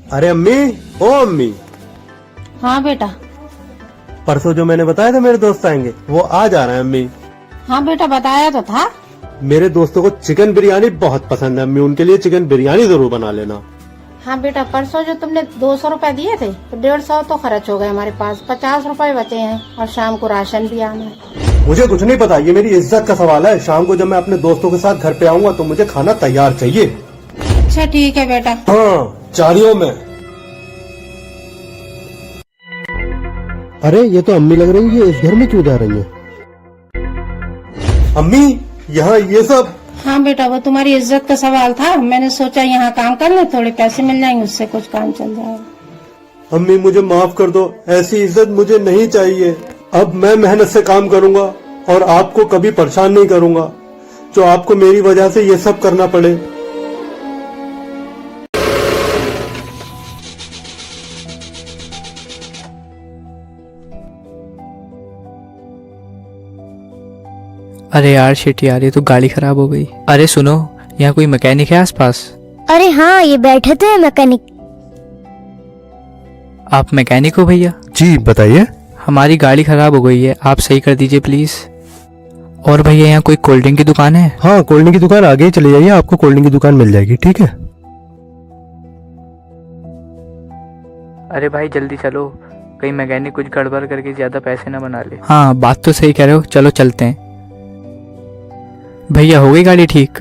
अरे अम्मी, ओ अम्मी, हाँ बेटा। परसों जो मैंने बताया था मेरे दोस्त आएंगे, वो आज आ रहे हैं अम्मी। हाँ बेटा, बताया तो था। मेरे दोस्तों को चिकन बिरयानी बहुत पसंद है अम्मी, उनके लिए चिकन बिरयानी जरूर बना लेना। हाँ बेटा, परसों जो तुमने 200 रुपए दिए थे तो 150 तो खर्च हो गए हमारे पास, 50 रुपए बचे हैं और शाम को राशन भी आना है। मुझे कुछ नहीं पता, ये मेरी इज्जत का सवाल है। शाम को जब मैं अपने दोस्तों के साथ घर पे आऊंगा तो मुझे खाना तैयार चाहिए। अच्छा ठीक है बेटा। हाँ, चारियों में। अरे ये तो अम्मी लग रही है, इस घर में क्यों जा रही है? अम्मी, यहाँ ये सब? हाँ बेटा, वो तुम्हारी इज्जत का सवाल था, मैंने सोचा यहाँ काम कर ले, थोड़े पैसे मिल जाएंगे, उससे कुछ काम चल जाएगा। अम्मी मुझे माफ कर दो, ऐसी इज्जत मुझे नहीं चाहिए। अब मैं मेहनत से काम करूंगा और आपको कभी परेशान नहीं करूंगा, जो आपको मेरी वजह से ये सब करना पड़े। अरे यार शिट यार, ये तो गाड़ी खराब हो गई। अरे सुनो, यहाँ कोई मैकेनिक है आसपास? अरे हाँ, ये बैठे थे मैकेनिक। आप मैकेनिक हो भैया? जी बताइए। हमारी गाड़ी खराब हो गई है, आप सही कर दीजिए प्लीज। और भैया यहाँ कोई कोल्ड ड्रिंक की दुकान है? हाँ, कोल्ड ड्रिंक की दुकान आगे ही चले जाइए, आपको कोल्ड ड्रिंक की दुकान मिल जाएगी, ठीक है? अरे भाई जल्दी चलो, कहीं मैकेनिक कुछ गड़बड़ करके ज्यादा पैसे ना बना ले। हाँ बात तो सही कह रहे हो, चलो चलते हैं। भैया हो गई गाड़ी ठीक?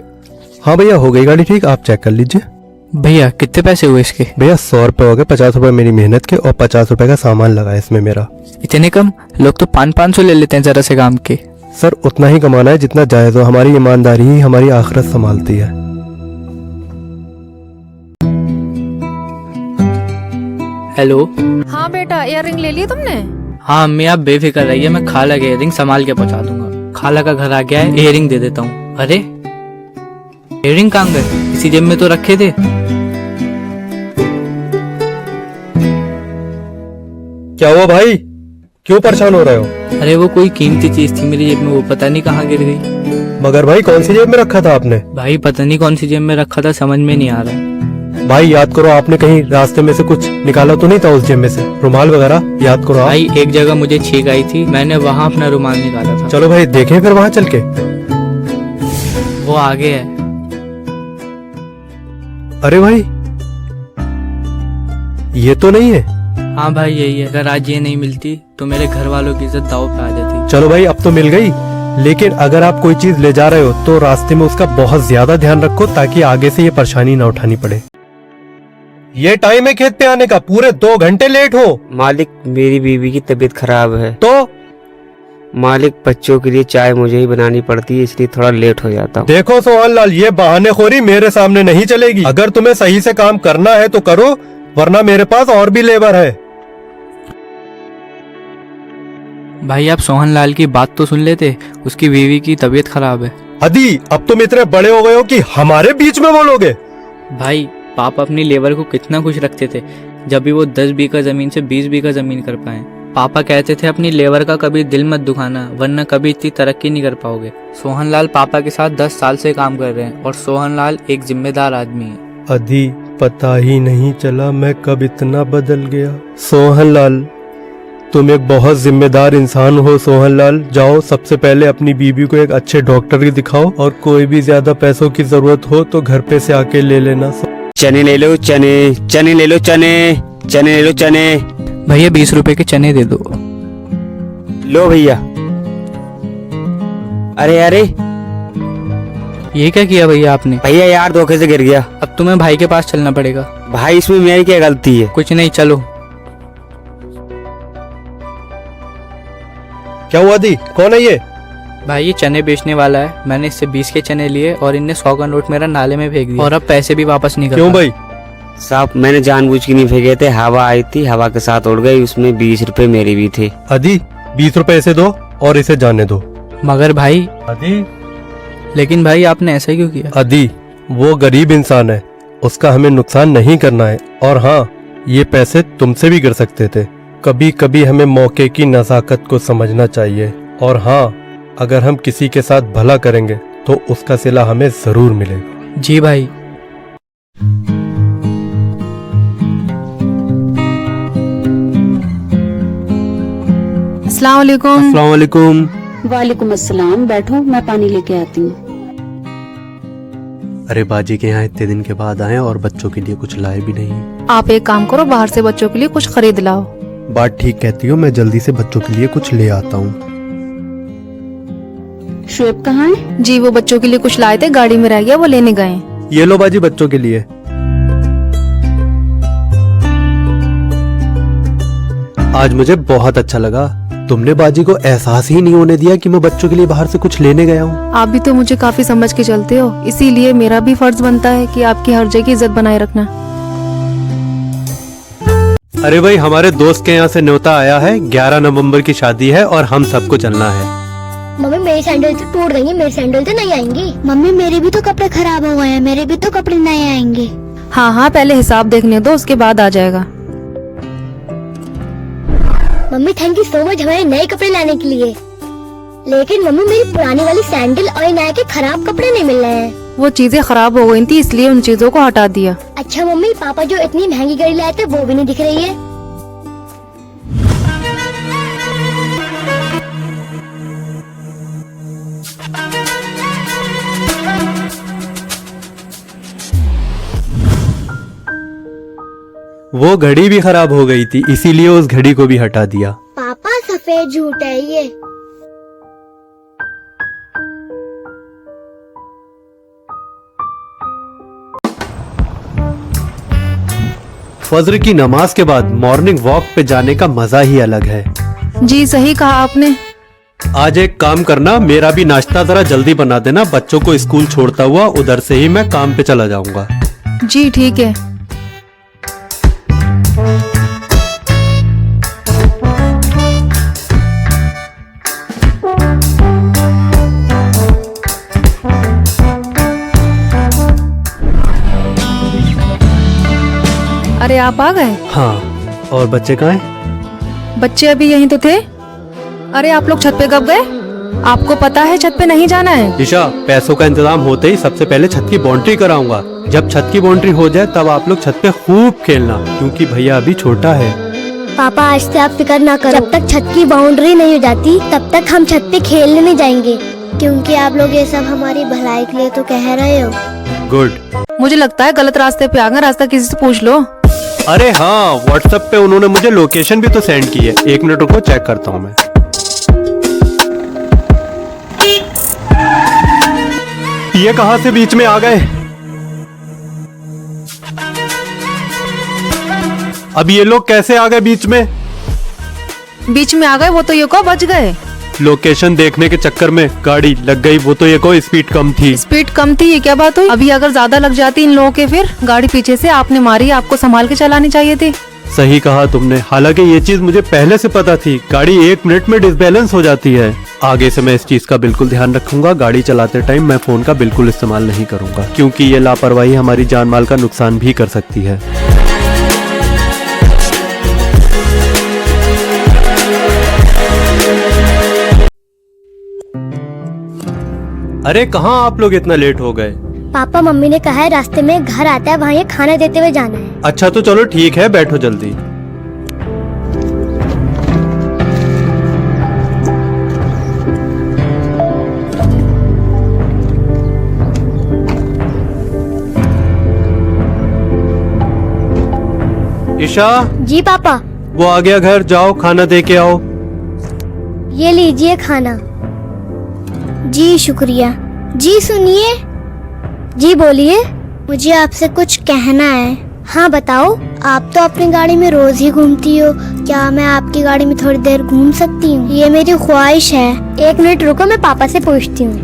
हाँ भैया हो गई गाड़ी ठीक, आप चेक कर लीजिए। भैया कितने पैसे हुए इसके? भैया 100 रुपए हो गए, 50 रुपए मेरी मेहनत के और 50 रुपए का सामान लगा है इसमें मेरा। इतने कम? लोग तो 500-500 ले लेते हैं जरा से काम के। सर उतना ही कमाना है जितना जायज हो, हमारी ईमानदारी ही हमारी आखिरत संभालती है। हेलो। हाँ बेटा, इयररिंग ले ली तुमने? हाँ अम्मी आप बेफिक्र रहिए, मैं खाला के इयररिंग संभाल के पहुंचा दूंगा। खाला का घर आ गया है, इयररिंग दे देता हूँ। अरे इयररिंग कहाँ गए? इसी जेब में तो रखे थे। क्या हुआ भाई, क्यों परेशान हो रहे हो? अरे वो कोई कीमती चीज थी मेरी जेब में, वो पता नहीं कहाँ गिर गई। मगर भाई कौन सी जेब में रखा था आपने? भाई पता नहीं कौन सी जेब में रखा था, समझ में नहीं आ रहा है। भाई याद करो, आपने कहीं रास्ते में से कुछ निकाला तो नहीं था उस जेब में से? रुमाल वगैरह याद करो आप। भाई एक जगह मुझे छींक आई थी, मैंने वहाँ अपना रुमाल निकाला था। चलो भाई देखें फिर वहाँ चल के। वो आगे है। अरे भाई ये तो नहीं है। हाँ भाई यही है, अगर आज ये नहीं मिलती तो मेरे घर वालों की इज्जत दांव पे आ जाती। चलो भाई अब तो मिल गई, लेकिन अगर आप कोई चीज ले जा रहे हो तो रास्ते में उसका बहुत ज्यादा ध्यान रखो ताकि आगे से ये परेशानी ना उठानी पड़े। ये टाइम है खेत पे आने का, पूरे 2 घंटे लेट हो। मालिक मेरी बीवी की तबीयत खराब है। तो मालिक बच्चों के लिए चाय मुझे ही बनानी पड़ती है, इसलिए थोड़ा लेट हो जाता हूँ। देखो सोहन लाल, ये बहानेखोरी मेरे सामने नहीं चलेगी। अगर तुम्हें सही से काम करना है तो करो, वरना मेरे पास और भी लेबर है। भाई आप सोहन लाल की बात तो सुन लेते, उसकी बीवी की तबीयत खराब है। अदी अब तुम इतने बड़े हो गए हो कि हमारे बीच में बोलोगे? भाई पापा अपनी लेबर को कितना खुश रखते थे जब भी वो 10 बीघा जमीन से 20 बीघा जमीन कर पाए। पापा कहते थे अपनी लेबर का कभी दिल मत दुखाना, वरना कभी इतनी तरक्की नहीं कर पाओगे। सोहन लाल पापा के साथ 10 साल से काम कर रहे हैं और सोहन लाल एक जिम्मेदार आदमी है। अदी पता ही नहीं चला मैं कब इतना बदल गया। सोहन लाल तुम एक बहुत जिम्मेदार इंसान हो। सोहन लाल जाओ, सबसे पहले अपनी बीबी को एक अच्छे डॉक्टर के दिखाओ, और कोई भी ज्यादा पैसों की जरूरत हो तो घर पे से आके ले लेना। चने ले लो, चने चने ले लो, चने चने ले लो, चने। भैया 20 रुपए के चने दे दो। लो भैया। अरे अरे ये क्या किया भैया आपने? भैया यार धोखे से गिर गया। अब तुम्हें भाई के पास चलना पड़ेगा। भाई इसमें मेरी क्या गलती है? कुछ नहीं, चलो। क्या हुआ दी, कौन है ये? भाई ये चने बेचने वाला है, मैंने इससे 20 के चने लिए और इनने 100 का नोट मेरा नाले में फेंक दिया और अब पैसे भी वापस नहीं कर क्यों पा। भाई? साहब मैंने जानबूझ के नहीं फेंके थे, हवा आई थी, हवा के साथ उड़ गई, उसमें 20 रुपए मेरे भी थे। अदी 20 रुपए इसे दो और इसे जाने दो। मगर भाई। अदी लेकिन भाई आपने ऐसा क्यों किया? अदी वो गरीब इंसान है, उसका हमें नुकसान नहीं करना है। और हाँ, ये पैसे तुमसे भी गिर सकते थे। कभी कभी हमें मौके की नज़ाकत को समझना चाहिए। और हाँ, अगर हम किसी के साथ भला करेंगे तो उसका सिला हमें जरूर मिलेगा। जी भाई। अस्सलाम वालेकुम। अस्सलाम वालेकुम। वालेकुम अस्सलाम, बैठो मैं पानी लेके आती हूँ। अरे बाजी के यहाँ इतने दिन के बाद आए और बच्चों के लिए कुछ लाए भी नहीं। आप एक काम करो, बाहर से बच्चों के लिए कुछ खरीद लाओ। बात ठीक कहती हो, मैं जल्दी से बच्चों के लिए कुछ ले आता हूँ। शुएब कहाँ है? जी वो बच्चों के लिए कुछ लाए थे, गाड़ी में रह गया, वो लेने गए। ये लो बाजी बच्चों के लिए। आज मुझे बहुत अच्छा लगा, तुमने बाजी को एहसास ही नहीं होने दिया कि मैं बच्चों के लिए बाहर से कुछ लेने गया हूँ। आप भी तो मुझे काफी समझ के चलते हो, इसीलिए मेरा भी फर्ज बनता है कि आपकी हर जगह इज्जत बनाए रखना। अरे भाई, हमारे दोस्त के यहाँ से न्योता आया है, 11 नवंबर की शादी है और हम सबको चलना है। मम्मी मेरी सैंडल तो टूट गई है, मेरी सैंडल तो नहीं आएंगी। मम्मी मेरे भी तो कपड़े खराब हो गए हैं, मेरे भी तो कपड़े नहीं आएंगे। हाँ हाँ, पहले हिसाब देखने दो, उसके बाद आ जाएगा। Mummy thank you so much हमारे नए कपड़े लाने के लिए। लेकिन मम्मी मेरी पुरानी वाली सैंडल और नए के खराब कपड़े नहीं मिल रहे हैं। वो चीजें खराब हो गई थी, इसलिए उन चीजों को हटा दिया। अच्छा मम्मी, पापा जो इतनी महंगी गाड़ी लाए थे वो भी नहीं दिख रही है। वो घड़ी भी खराब हो गई थी, इसीलिए उस घड़ी को भी हटा दिया। पापा सफेद झूठ है ये। फजर की नमाज के बाद मॉर्निंग वॉक पे जाने का मजा ही अलग है। जी सही कहा आपने। आज एक काम करना, मेरा भी नाश्ता जरा जल्दी बना देना, बच्चों को स्कूल छोड़ता हुआ उधर से ही मैं काम पे चला जाऊंगा। जी ठीक है। अरे आप आ गए? हाँ, और बच्चे कहाँ हैं? बच्चे अभी यहीं तो थे। अरे आप लोग छत पे कब गए? आपको पता है छत पे नहीं जाना है। ईशा, पैसों का इंतजाम होते ही सबसे पहले छत की बाउंड्री कराऊंगा। जब छत की बाउंड्री हो जाए तब आप लोग छत पे खूब खेलना, क्योंकि भैया अभी छोटा है। पापा आज से आप फिक्र ना करो, जब तक छत की बाउंड्री नहीं हो जाती तब तक हम छत पे खेलने नहीं जाएंगे, क्योंकि आप लोग ये सब हमारी भलाई के लिए तो कह रहे हो। गुड। मुझे लगता है गलत रास्ते पे आ गए, रास्ता किसी से पूछ लो। अरे हाँ, व्हाट्सएप पे उन्होंने मुझे लोकेशन भी तो सेंड की है। 1 मिनट रुको, चेक करता हूँ मैं। ये कहाँ से बीच में आ गए? अब ये लोग कैसे आ गए बीच में? बीच में आ गए, वो तो ये को बच गए। लोकेशन देखने के चक्कर में गाड़ी लग गई, वो तो ये को स्पीड कम थी। स्पीड कम थी, ये क्या बात हुई? अभी अगर ज्यादा लग जाती इन लोगों के, फिर गाड़ी पीछे से आपने मारी, आपको संभाल के चलानी चाहिए थी। सही कहा तुमने, हालांकि ये चीज मुझे पहले से पता थी। गाड़ी 1 मिनट में डिसबैलेंस हो जाती है। आगे से मैं इस चीज का बिल्कुल ध्यान रखूंगा। गाड़ी चलाते टाइम मैं फोन का बिल्कुल इस्तेमाल नहीं करूंगा, क्योंकि ये लापरवाही हमारी जान माल का नुकसान भी कर सकती है। अरे कहाँ आप लोग इतना लेट हो गए? पापा मम्मी ने कहा है रास्ते में घर आता है, वहाँ ये खाना देते हुए जाना है। अच्छा तो चलो ठीक है, बैठो जल्दी। ईशा। जी पापा। वो आ गया घर, जाओ खाना दे के आओ। ये लीजिए खाना। जी शुक्रिया। जी सुनिए। जी बोलिए। मुझे आपसे कुछ कहना है। हाँ बताओ। आप तो अपनी गाड़ी में रोज ही घूमती हो, क्या मैं आपकी गाड़ी में थोड़ी देर घूम सकती हूँ? ये मेरी ख्वाहिश है। 1 मिनट रुको, मैं पापा से पूछती हूँ।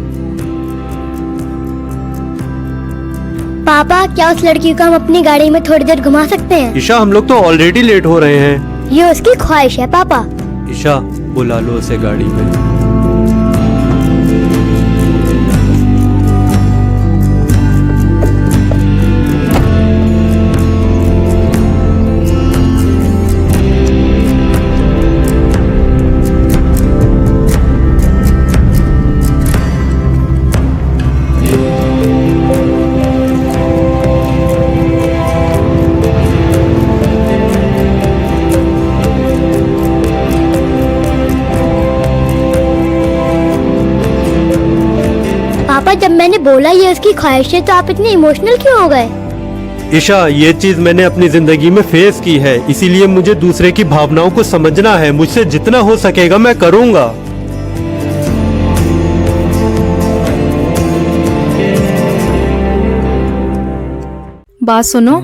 पापा क्या उस लड़की को हम अपनी गाड़ी में थोड़ी देर घुमा सकते हैं? ईशा, हम लोग तो ऑलरेडी लेट हो रहे हैं। ये उसकी ख्वाहिश है पापा। ईशा, बुला लो उसे गाड़ी में। जब मैंने बोला ये उसकी ख्वाहिश है तो आप इतने इमोशनल क्यों हो गए? ईशा, ये चीज मैंने अपनी जिंदगी में फेस की है, इसीलिए मुझे दूसरे की भावनाओं को समझना है। मुझसे जितना हो सकेगा मैं करूंगा। बात सुनो,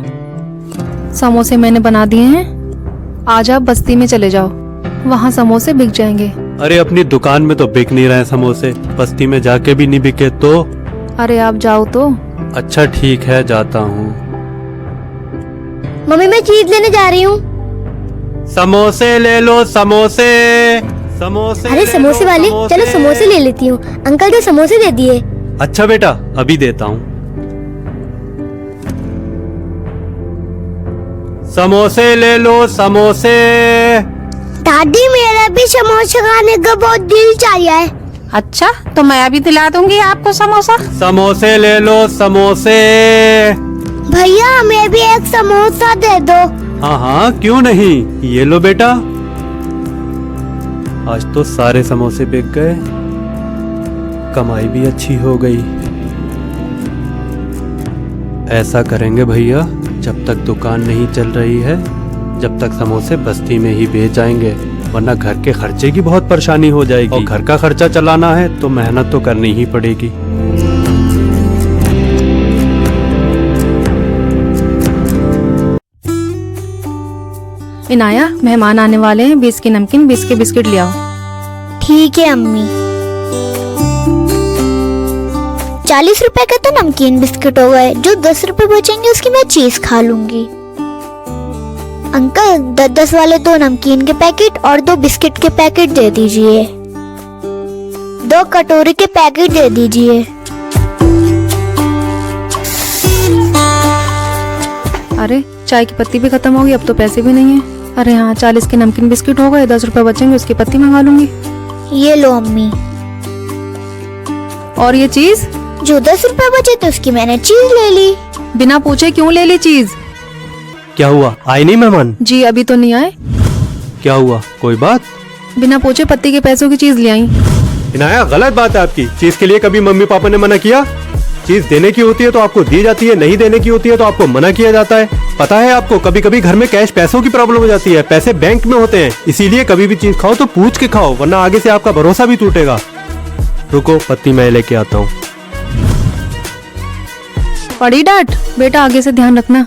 समोसे मैंने बना दिए हैं, आज आप बस्ती में चले जाओ, वहाँ समोसे बिक जाएंगे। अरे अपनी दुकान में तो बिक नहीं रहे समोसे, बस्ती में जाके भी नहीं बिके तो? अरे आप जाओ तो। अच्छा ठीक है, जाता हूँ। मम्मी मैं चीज लेने जा रही हूँ। समोसे ले लो, समोसे समोसे। अरे ले समोसे लो, वाले, चलो समोसे ले लेती हूँ। अंकल तो समोसे दे दिए। अच्छा बेटा, अभी देता हूँ। समोसे ले लो, समोसे। दादी मेरा भी समोसा खाने का बहुत दिल चाह रहा है। अच्छा, तो मैं अभी दिला दूंगी आपको समोसा। समोसे ले लो, समोसे। भैया हमें भी एक समोसा दे दो। हाँ हाँ, क्यों नहीं, ये लो बेटा। आज तो सारे समोसे बिक गए, कमाई भी अच्छी हो गई। ऐसा करेंगे भैया, जब तक दुकान नहीं चल रही है, जब तक समोसे बस्ती में ही बेच जाएंगे, वरना घर के खर्चे की बहुत परेशानी हो जाएगी। और घर का खर्चा चलाना है तो मेहनत तो करनी ही पड़ेगी। इनाया, मेहमान आने वाले हैं, 20 की नमकीन, 20 के बिस्किट ले आओ। ठीक है अम्मी। 40 रुपए का तो नमकीन बिस्किट हो गए, जो 10 रुपए बचेंगे उसकी मैं चीज खा लूंगी। अंकल 10-10 वाले 2 नमकीन के पैकेट और 2 बिस्किट के पैकेट दे दीजिए। 2 कटोरी के पैकेट दे दीजिए। अरे चाय की पत्ती भी खत्म हो गई, अब तो पैसे भी नहीं है। अरे हाँ, 40 के नमकीन बिस्किट हो गए, 10 रुपए बचेंगे, उसकी पत्ती मंगा लूंगी। ये लो अम्मी। और ये चीज? जो 10 रुपए बचे थे उसकी मैंने चीज ले ली। बिना पूछे क्यों ले ली चीज? क्या हुआ, आए नहीं मेहमान? जी अभी तो नहीं आए। क्या हुआ, कोई बात? बिना पूछे पत्ती के पैसों की चीज ले आई। इनाया, गलत बात है आपकी। चीज के लिए कभी मम्मी पापा ने मना किया? चीज देने की होती है तो आपको दी जाती है, नहीं देने की होती है तो आपको मना किया जाता है। पता है आपको, कभी कभी घर में कैश पैसों की प्रॉब्लम हो जाती है, पैसे बैंक में होते हैं। इसीलिए कभी भी चीज खाओ तो पूछ के खाओ, वरना आगे से आपका भरोसा भी टूटेगा। रुको, पत्ती मैं लेके आता हूँ। पड़ी डांट, बेटा आगे से ध्यान रखना।